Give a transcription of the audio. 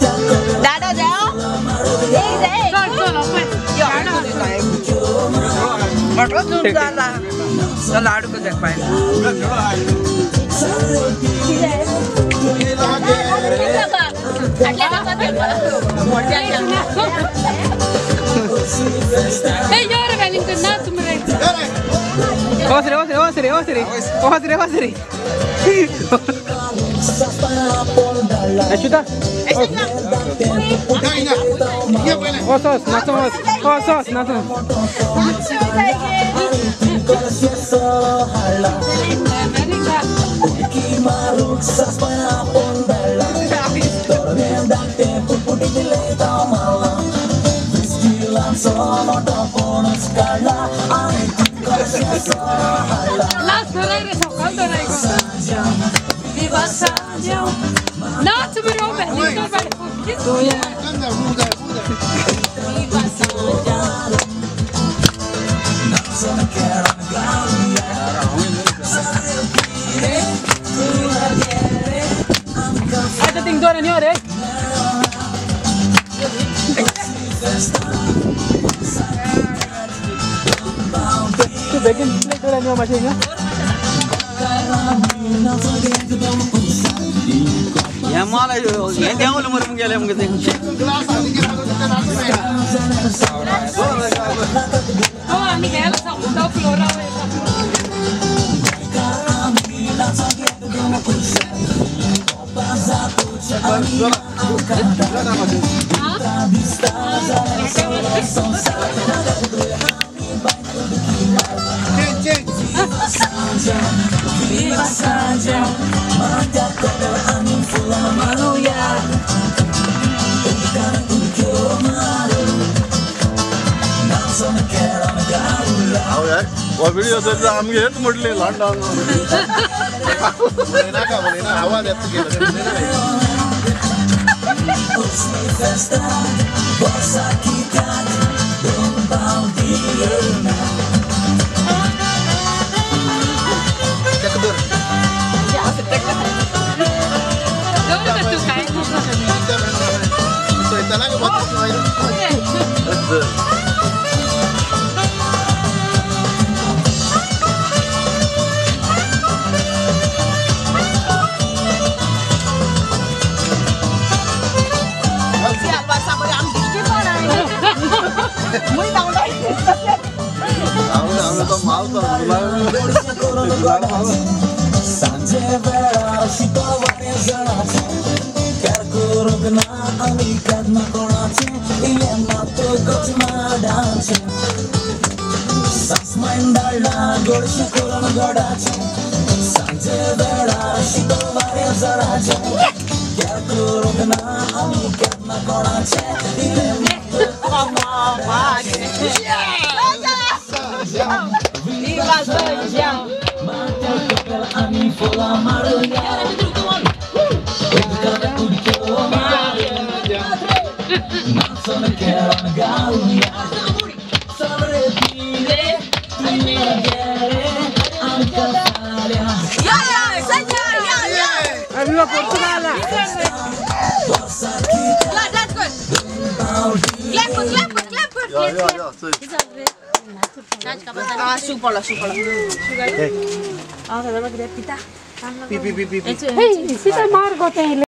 Dada जाओ मटो चुन जाला तो लाडू को देख पाए Ayuda. Osos, natos. Osos, natos. Not to be open. Ada ting dua ni orang. Tu bagian plate dua ni orang macam ni. Ya malah ya dia orang umur mungkin yang mungkin. Oh, ni kaya lah sama tahu flora. Wah video tu dah kami itu model London. Mana kah mana awal itu kita. Kedur. Ya, setek. Dua tu kain. So itu lagi buat semua itu. Muy tahu dah. Aku tu malu tu. Sanjay bela shito vare zara che kar kuro gna ami karna kona che ile na to kuch mada che sasmandala gorshi koran goda che Sanjay bela shito vare zara che kar kuro gna ami karna kona che ile na to Mama, viva Sanjay. mata kapel ani fola marunya Edkar kurko marunya Nason keran gaunya Sabre pire Tine gere Anka falya Ya, Sanjay, ya. Ayo Portugal. That's good. Clap, clap, clap. Ya, so. Super lah. Hey, sita Margot